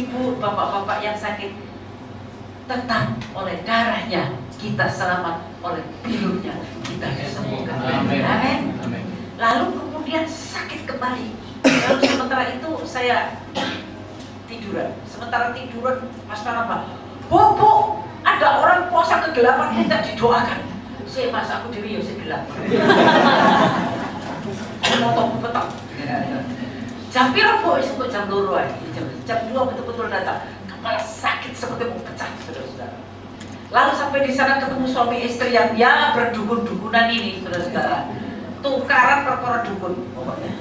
ibu-ibu, bapak-bapak yang sakit, tetap oleh darahnya kita selamat, oleh bilurnya kita disembuhkan. Amin. Lalu kemudian sakit kembali. Lalu sementara itu saya tiduran. Sementara tiduran, Pastor apa? Bu, ada orang puasa kegelapan minta didoakan. Saya mas aku diri ya gelap. Motor petang. Jam berapa itu jam 2 jam 2 betul-betul datang. Kepala sakit seperti mau pecah, saudara-saudara. Lalu sampai di sana ketemu suami istri yang ya berdukun-dukunan ini, saudara-saudara. Tukaran perkara dukun pokoknya.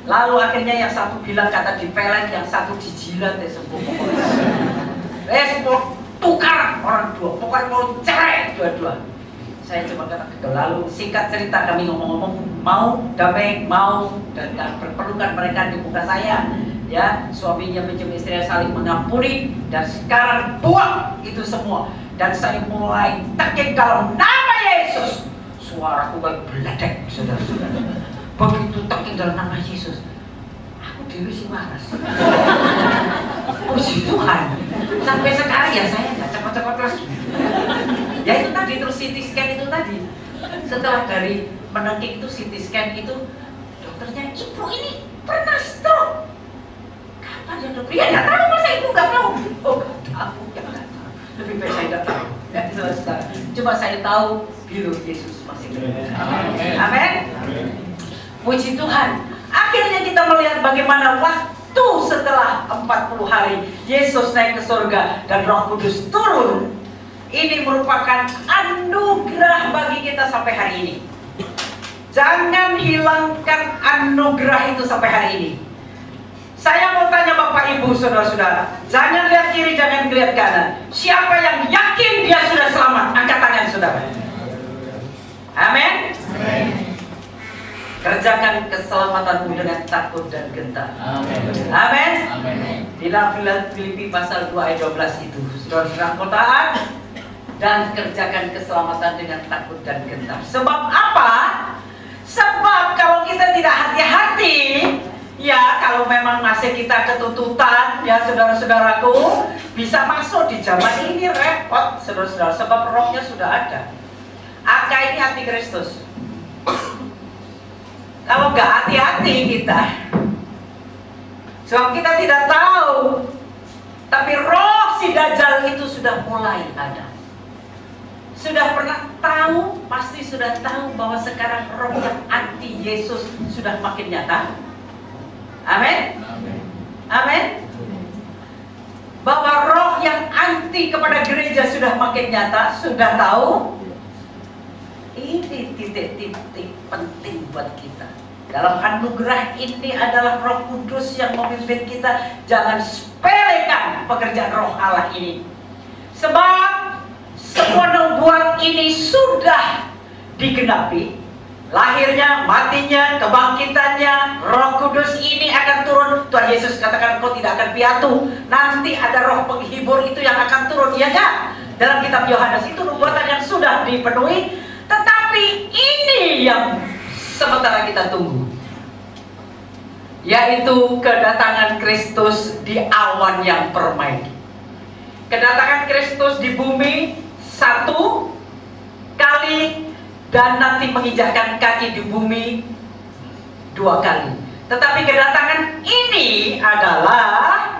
Lalu akhirnya yang satu bilang kata dipelet, yang satu dijilat sembuh pokoknya. Semua tukar orang dua, pokoknya mau cerai dua-dua. Saya cuma kata, lalu singkat cerita kami ngomong-ngomong, mau damai, mau dan berpelukan mereka di muka saya, ya suaminya mencium istrinya saling mengampuni dan sekarang buang itu semua dan saya mulai tekin dalam nama Yesus. Suaraku kayak beledek, saudara-saudara. Begitu tekin dalam nama Yesus, aku dewi sih waras. Puji Tuhan. Sampai sekarang ya saya nggak cepat-cepat lagi. Ya itu tadi, terus CT scan itu tadi. Setelah dari menengking itu CT scan itu, dokternya, ibu ini pernah stroke. Kapan ya dokter? Ya nggak tahu, masa ibu nggak tahu? Oh nggak tahu, ya nggak tahu. Lebih baik saya nggak tahu. Ya, cuma saya tahu biru Yesus masih hidup. Amin. Puji Tuhan. Akhirnya kita melihat bagaimana waktu setelah 40 hari Yesus naik ke surga dan Roh Kudus turun. Ini merupakan anugerah bagi kita sampai hari ini. Jangan hilangkan anugerah itu sampai hari ini. Saya mau tanya Bapak Ibu, saudara-saudara, jangan lihat kiri, jangan lihat kanan. Siapa yang yakin dia sudah selamat? Angkat tangan saudara. Amin. Kerjakan keselamatanmu dengan takut dan gentar. Amin. Di dalam Filipi pasal 2 ayat 12 itu, saudara-saudara taat dan kerjakan keselamatan dengan takut dan gentar. Sebab apa? Sebab kalau kita tidak hati-hati, ya kalau memang masih kita ketututan, ya saudara-saudaraku, bisa masuk di zaman ini repot, saudara-saudara. Sebab rohnya sudah ada. Aka ini hati Kristus. Kalau nggak hati-hati kita, sebab kita tidak tahu, tapi roh si Dajjal itu sudah mulai ada. Sudah pernah tahu, pasti sudah tahu bahwa sekarang roh yang anti Yesus sudah makin nyata. Amin. Amin. Bahwa roh yang anti kepada gereja sudah makin nyata, sudah tahu. Ini titik-titik penting buat kita. Dalam anugerah ini adalah Roh Kudus yang memimpin kita. Jangan sepelekan pekerjaan Roh Allah ini. Sebab semua nubuat ini sudah digenapi. Lahirnya, matinya, kebangkitannya, Roh Kudus ini akan turun. Tuhan Yesus katakan, kau tidak akan piatu. Nanti ada roh penghibur itu yang akan turun, ya kan? Dalam kitab Yohanes itu nubuatan yang sudah dipenuhi. Tetapi ini yang sementara kita tunggu, yaitu kedatangan Kristus di awan yang permai. Kedatangan Kristus di bumi satu kali dan nanti menginjakkan kaki di bumi 2 kali. Tetapi kedatangan ini adalah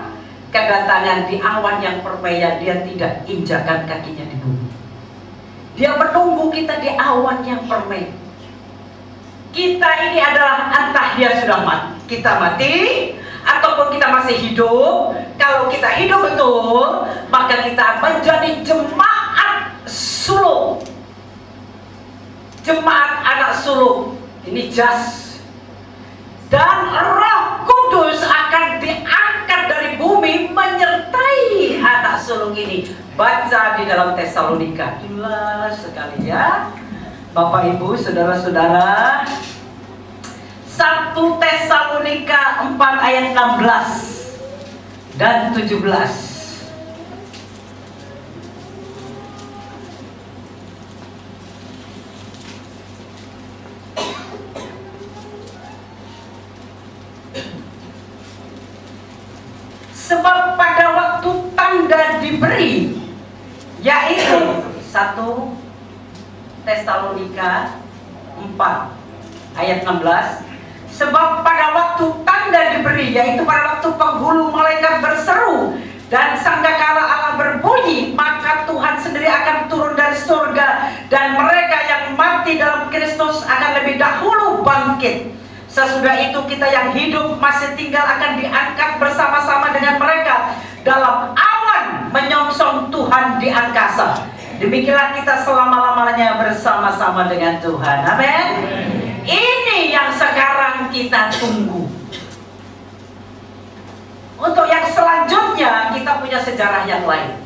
kedatangan di awan yang permai. Dia tidak injakan kakinya di bumi. Dia menunggu kita di awan yang permai. Kita ini adalah entah dia sudah mati, kita mati, ataupun kita masih hidup. Kalau kita hidup betul, maka kita menjadi jemaat sulung. Jemaat anak sulung. Ini jas. Dan Roh Kudus akan diangkat dari bumi menyertai anak sulung ini. Baca di dalam Tesalonika. Jelas sekali ya Bapak Ibu, saudara-saudara. 1 Tesalonika 4 ayat 16 dan 17. Sebab pada diberi, yaitu 1 Tesalonika 4 ayat 16. Sebab pada waktu tanda diberi, yaitu pada waktu penghulu malaikat berseru dan sangkakala Allah berbunyi, maka Tuhan sendiri akan turun dari surga, dan mereka yang mati dalam Kristus akan lebih dahulu bangkit. Sesudah itu kita yang hidup masih tinggal akan diangkat bersama-sama dengan mereka dalam awan menyongsong Tuhan di angkasa. Demikianlah kita selama-lamanya bersama-sama dengan Tuhan. Amin. Ini yang sekarang kita tunggu. Untuk yang selanjutnya kita punya sejarah yang lain.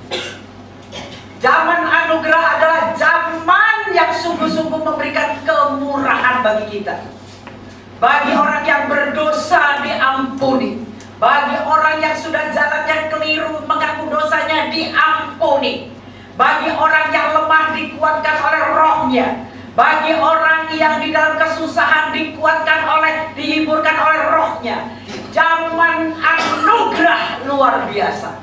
Zaman anugerah adalah zaman yang sungguh-sungguh memberikan kemurahan bagi kita. Bagi orang yang berdosa diampuni. Bagi orang yang sudah jalannya keliru mengaku dosanya diampuni. Bagi orang yang lemah dikuatkan oleh rohnya. Bagi orang yang di dalam kesusahan dihiburkan oleh rohnya. Zaman anugerah luar biasa.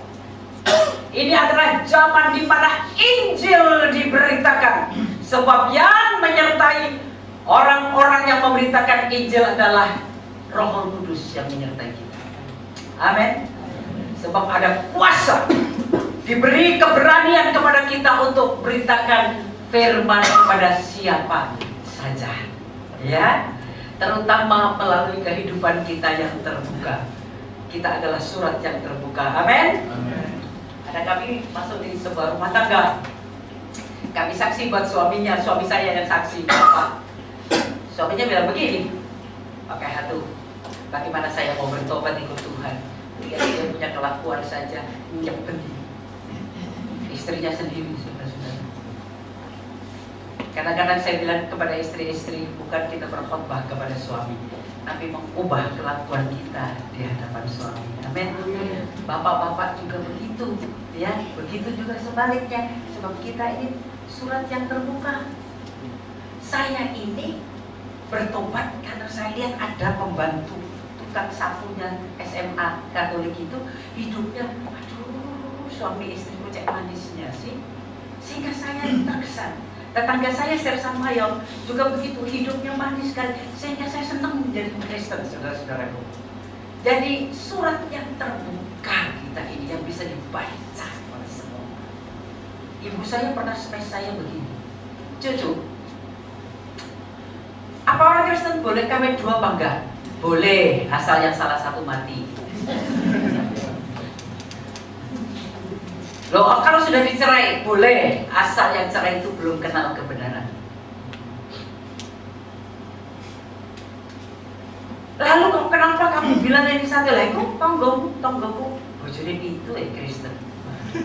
Ini adalah zaman di mana Injil diberitakan. Sebab yang menyertai orang-orang yang memberitakan Injil adalah Roh Kudus yang menyertai kita. Amin. Sebab ada kuasa, diberi keberanian kepada kita untuk beritakan firman kepada siapa saja, ya, terutama melalui kehidupan kita yang terbuka. Kita adalah surat yang terbuka. Amin. Ada kami masuk di sebuah rumah tangga. Kami saksi buat suaminya, suami saya yang saksi. Bapak. Suaminya bilang begini, pakai hatu, bagaimana saya mau bertobat ikut Tuhan? Dia punya kelakuan saja nyebelin. Istrinya sendiri, saudara-saudara. Kadang-kadang saya bilang kepada istri-istri, bukan kita berkhotbah kepada suami, tapi mengubah kelakuan kita di hadapan suami. Amin. Bapak-bapak juga begitu, ya. Begitu juga sebaliknya. Sebab kita ini surat yang terbuka. Saya ini bertobat karena saya lihat ada pembantu tukang sapunya SMA Katolik itu hidupnya, aduh, suami istri cek manisnya sih, sehingga saya terkesan. Tetangga saya Sersan Mayor juga begitu, hidupnya manis sekali, sehingga saya senang menjadi Kristen, saudara-saudaraku. Jadi surat yang terbuka kita ini yang bisa dibaca oleh semua. Ibu saya pernah space saya begini, cucu, apa orang Kristen boleh kawin 2 apa enggak? Boleh, asal yang salah satu mati. Loh, kalau sudah dicerai, boleh, asal yang cerai itu belum kenal kebenaran. Lalu kenapa kamu bilang ini satu lagi? Tonggoku, bojone itu Kristen.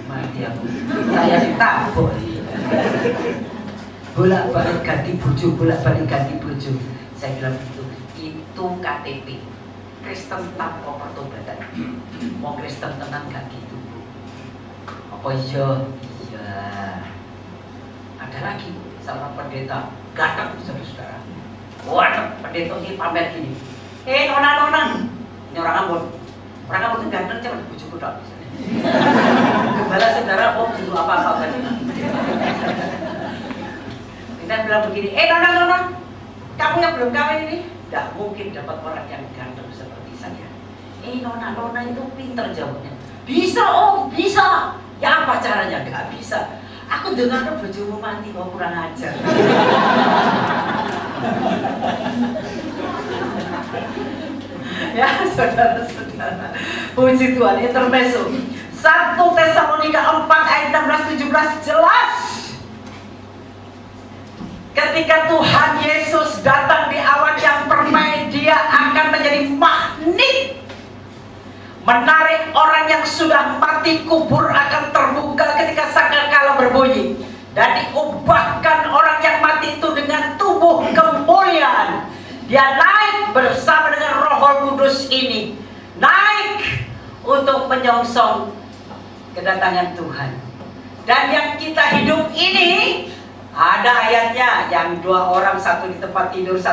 Mati aku. Saya ditabok. Bolak-balik ganti bojo. Saya bilang itu KTP. Kristen tanpa pertobatan. Mau Kristen tenang gak gitu. Oh iya, ada lagi seorang pendeta ganteng, saudara. Wah, pendeta ini pamer gini. Nona, ini orang Ambon itu ganteng, cuma bujuku dong. Gembala saudara, dulu apa tadi? Kita bilang begini, nona, kamu yang belum kawin ini, tidak mungkin dapat orang yang ganteng seperti saya. Nona itu pinter jawabnya. Bisa, bisa. Ya apa caranya? Gak bisa. Aku dengar bojomu mati, kau kurang ajar. Ya saudara-saudara, puji Tuhan. Intermezzo 1 Tesalonika 4 ayat 16-17 jelas. Ketika Tuhan Yesus datang di awan yang permai, dia akan menjadi magnet, menarik orang yang sudah mati. Kubur akan terbuka ketika sangkakala berbunyi, dan diubahkan orang yang mati itu dengan tubuh kemuliaan. Dia naik bersama dengan Roh Kudus ini, naik untuk menyongsong kedatangan Tuhan. Dan yang kita hidup ini ada ayatnya, yang 2 orang, 1 di tempat tidur, 1